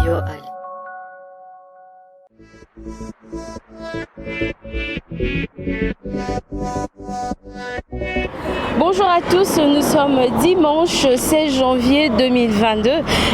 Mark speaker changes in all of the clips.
Speaker 1: Yo Ali.
Speaker 2: Bonjour à tous, nous sommes dimanche 16 janvier 2022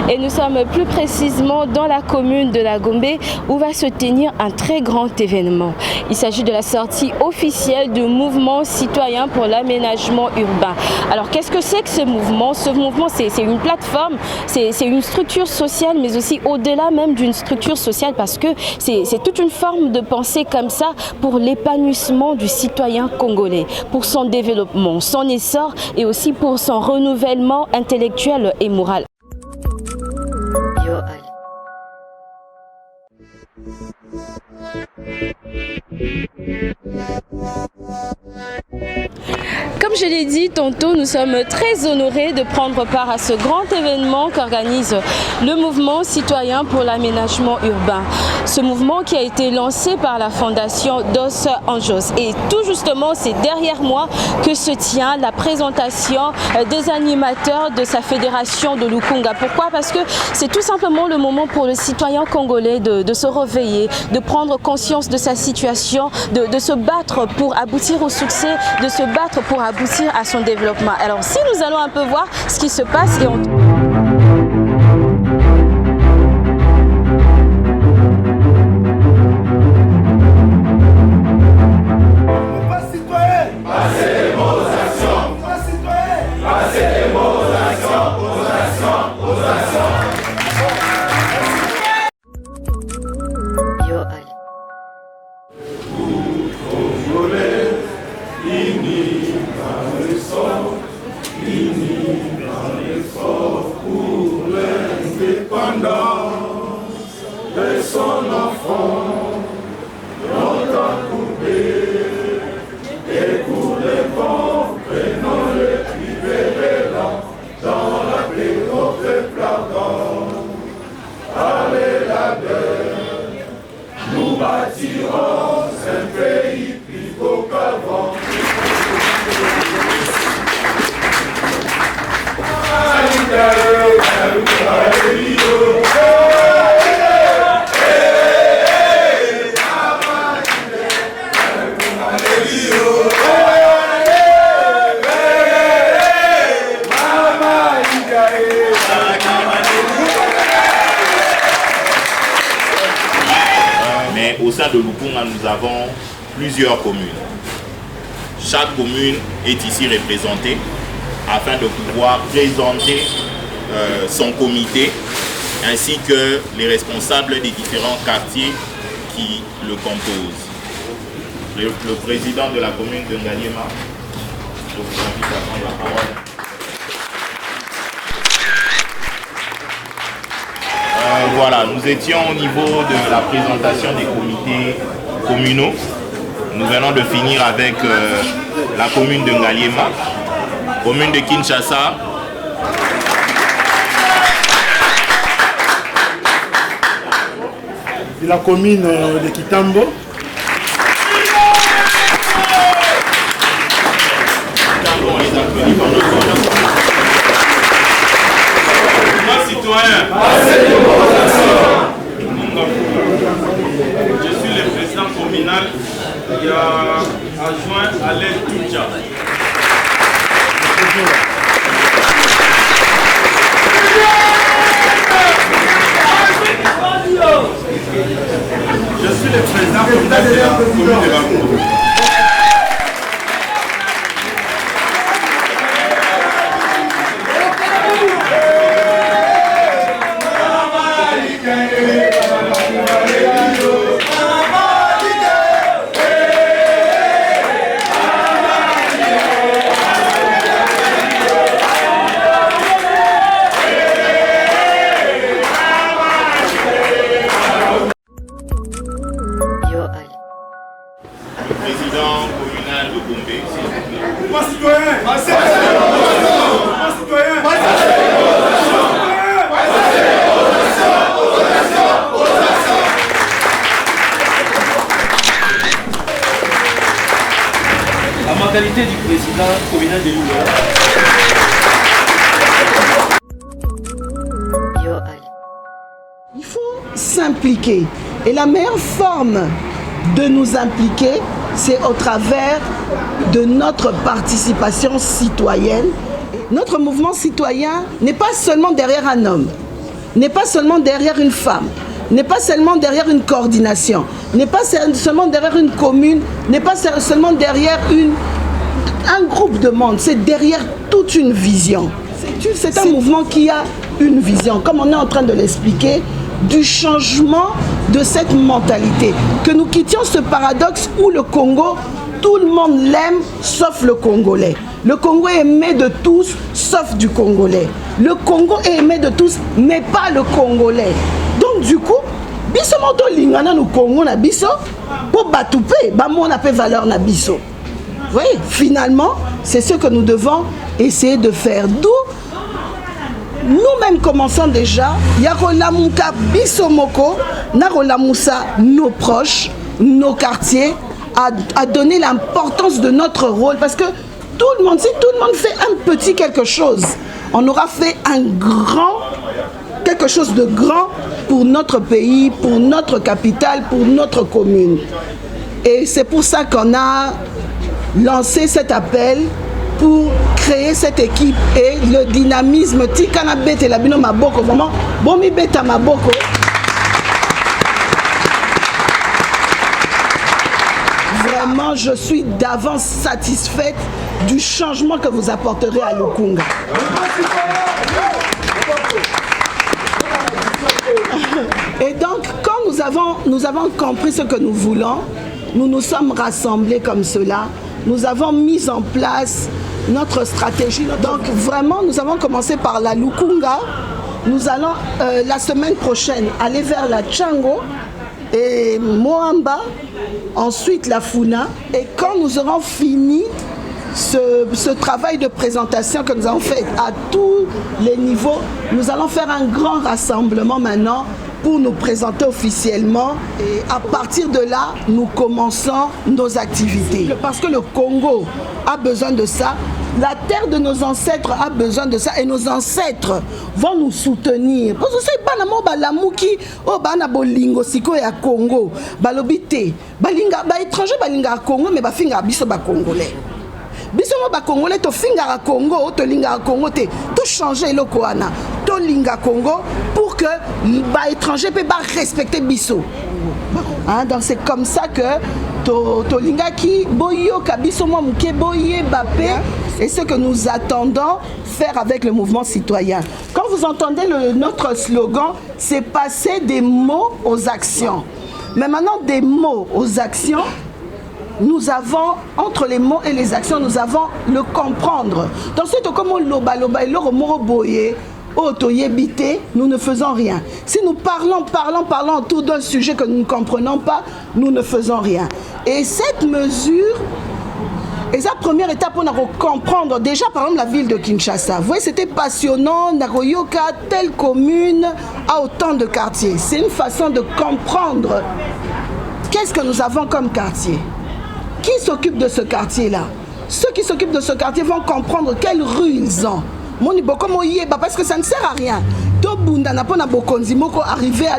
Speaker 2: et nous sommes plus précisément dans la commune de la Gombe où va se tenir un très grand événement. Il s'agit de la sortie officielle du mouvement citoyen pour l'aménagement urbain. Alors qu'est-ce que c'est que ce mouvement? Ce mouvement c'est une plateforme, c'est une structure sociale mais aussi au-delà même d'une structure sociale parce que c'est toute une forme de pensée comme ça pour l'épanouissement du citoyen congolais, pour son développement, son essor et aussi pour son renouvellement intellectuel et moral.
Speaker 1: Yo Ali.
Speaker 2: Comme je l'ai dit tantôt, nous sommes très honorés de prendre part à ce grand événement qu'organise le mouvement citoyen pour l'aménagement urbain. Ce mouvement qui a été lancé par la fondation Dos Anjos. Et tout justement, c'est derrière moi que se tient la présentation des animateurs de sa fédération de Lukunga. Pourquoi? Parce que c'est tout simplement le moment pour le citoyen congolais de se réveiller, de prendre conscience de sa situation, de se battre pour aboutir au succès, de se battre pour aboutir à son développement. Alors si nous allons un peu voir ce qui se passe et on...
Speaker 1: Yo Ali.
Speaker 3: De son enfant, longtemps coupé, et pour les bons, prenons le privé dans la paix au peuple ardent. Allez la guerre, nous bâtirons un pays plus beau qu'avant.
Speaker 4: Mais au sein de Lukunga, nous avons plusieurs communes. Chaque commune est ici représentée afin de pouvoir présenter son comité ainsi que les responsables des différents quartiers qui le composent. Le président de la commune de Ngaliema, je vous invite à prendre la parole. Voilà, nous étions au niveau de la présentation des comités communaux. Nous venons de finir avec la commune de Ngaliema, commune de Kinshasa,
Speaker 5: de la commune de Kitambo,
Speaker 6: je suis le président communal qui a adjoint Alain Toucha. Je suis le président communal de la commune de Bakongo.
Speaker 1: Yo Ali.
Speaker 4: président communal de Gombe.
Speaker 7: À ma qualité du président communal de Louga.
Speaker 1: Yo Ali.
Speaker 8: Il faut s'impliquer. Et la meilleure forme de nous impliquer, c'est au travers de notre participation citoyenne. Notre mouvement citoyen n'est pas seulement derrière un homme, n'est pas seulement derrière une femme, n'est pas seulement derrière une coordination, n'est pas seulement derrière une commune, n'est pas seulement derrière un groupe de monde, c'est derrière toute une vision. C'est un mouvement qui a une vision, comme on est en train de l'expliquer, du changement de cette mentalité. Que nous quittions ce paradoxe où le Congo, tout le monde l'aime sauf le Congolais. Le Congo est aimé de tous sauf du Congolais. Le Congo est aimé de tous mais pas le Congolais. Donc du coup, biso moto lingana no Congo na biso pour batouper, ba mon appelle valeur na biso. Vous voyez, finalement, c'est ce que nous devons essayer de faire. D'où nous-mêmes commençons déjà, Yakolamuka Bisomoko, Narolamusa, nos proches, nos quartiers, à donner l'importance de notre rôle. Parce que tout le monde, si tout le monde fait un petit quelque chose, on aura fait un grand, quelque chose de grand pour notre pays, pour notre capitale, pour notre commune. Et c'est pour ça qu'on a lancé cet appel pour créer cette équipe et le dynamisme. Tikana bete la bino maboko, vraiment, bomi beta maboko. Vraiment, je suis d'avance satisfaite du changement que vous apporterez à Lukunga. Et donc, quand nous avons compris ce que nous voulons, nous nous sommes rassemblés comme cela. Nous avons mis en place notre stratégie. Donc vraiment, nous avons commencé par la Lukunga. Nous allons la semaine prochaine aller vers la Tchango et Moamba, ensuite la Funa. Et quand nous aurons fini ce travail de présentation que nous avons fait à tous les niveaux, nous allons faire un grand rassemblement maintenant pour nous présenter officiellement. Et à partir de là, nous commençons nos activités. Parce que le Congo a besoin de ça, la terre de nos ancêtres a besoin de ça et nos ancêtres vont nous soutenir. Parce que c'est pas namo balamuki o bana bolingo siko ya Congo, balobité, balinga ba étranger balinga Congo mais ba finga biso ba congolais. Biso ba congolais to finga Congo, to linga Congo te, to changer le koana, to linga Congo pour que ba étranger peut pas respecter biso. Hein, donc c'est comme ça que to linga ki boyo kabiso mo mke boye bapé. Et ce que nous attendons faire avec le mouvement citoyen. Quand vous entendez notre slogan, c'est passer des mots aux actions. Mais maintenant, des mots aux actions, nous avons, entre les mots et les actions, nous avons le comprendre. Dans ce comme on loba et boye, nous ne faisons rien. Si nous parlons autour d'un sujet que nous ne comprenons pas, nous ne faisons rien. Et cette mesure, et sa première étape, on a comprendre déjà par exemple la ville de Kinshasa. Vous voyez, c'était passionnant. Nagoyoka, telle commune a autant de quartiers. C'est une façon de comprendre qu'est-ce que nous avons comme quartier. Qui s'occupe de ce quartier-là? Ceux qui s'occupent de ce quartier vont comprendre quelles rues ils ont. Parce que ça ne sert à rien.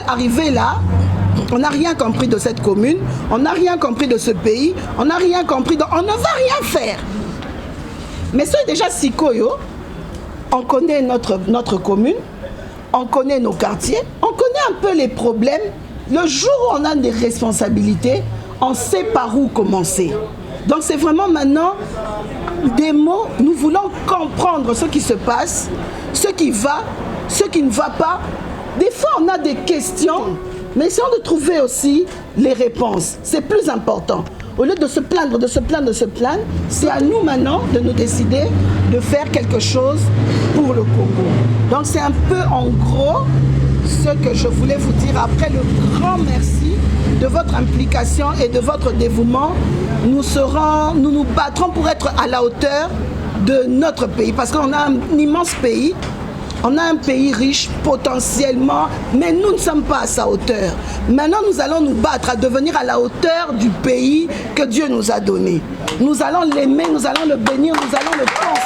Speaker 8: Arriver là, on n'a rien compris de cette commune, on n'a rien compris de ce pays, on n'a rien compris, on ne va rien faire. Mais c'est déjà Sikoyo, on connaît notre commune, on connaît nos quartiers, on connaît un peu les problèmes. Le jour où on a des responsabilités, on sait par où commencer. Donc c'est vraiment maintenant des mots, nous voulons comprendre ce qui se passe, ce qui va, ce qui ne va pas. Des fois on a des questions, mais essayons de trouver aussi les réponses. C'est plus important. Au lieu de se plaindre, c'est à nous maintenant de nous décider de faire quelque chose pour le Congo. Donc c'est un peu en gros ce que je voulais vous dire. Après le grand merci de votre implication et de votre dévouement, nous nous battrons pour être à la hauteur de notre pays. Parce qu'on a un immense pays. On a un pays riche potentiellement, mais nous ne sommes pas à sa hauteur. Maintenant, nous allons nous battre à devenir à la hauteur du pays que Dieu nous a donné. Nous allons l'aimer, nous allons le bénir, nous allons le construire.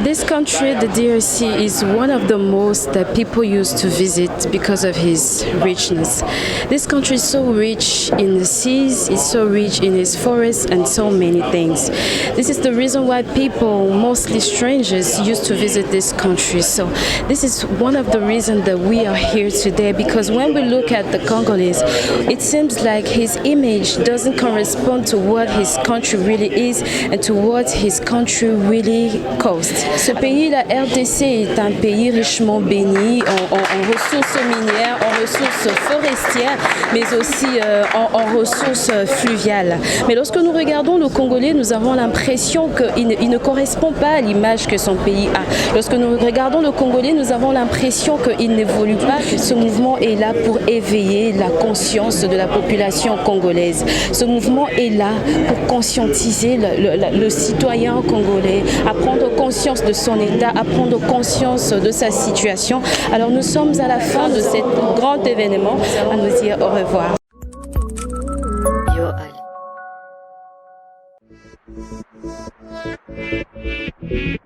Speaker 2: This country, the DRC, is one of the most that people used to visit because of its richness. This country is so rich in the seas, it's so rich in its forests and so many things. This is the reason why people, mostly strangers, used to visit this country. So this is one of the reasons that we are here today, because when we look at the Congolese, it seems like his image doesn't correspond to what his country really is and to what his country really costs. Ce pays, la RDC, est un pays richement béni en ressources minières, en ressources forestières, mais aussi en ressources fluviales. Mais lorsque nous regardons le Congolais, nous avons l'impression qu'il ne correspond pas à l'image que son pays a. Lorsque nous regardons le Congolais, nous avons l'impression qu'il n'évolue pas. Ce mouvement est là pour éveiller la conscience de la population congolaise. Ce mouvement est là pour conscientiser le citoyen congolais, à prendre conscience de son état, à prendre conscience de sa situation. Alors nous sommes à la fin de cet grand événement, à nous dire au revoir.
Speaker 1: Yo Ali.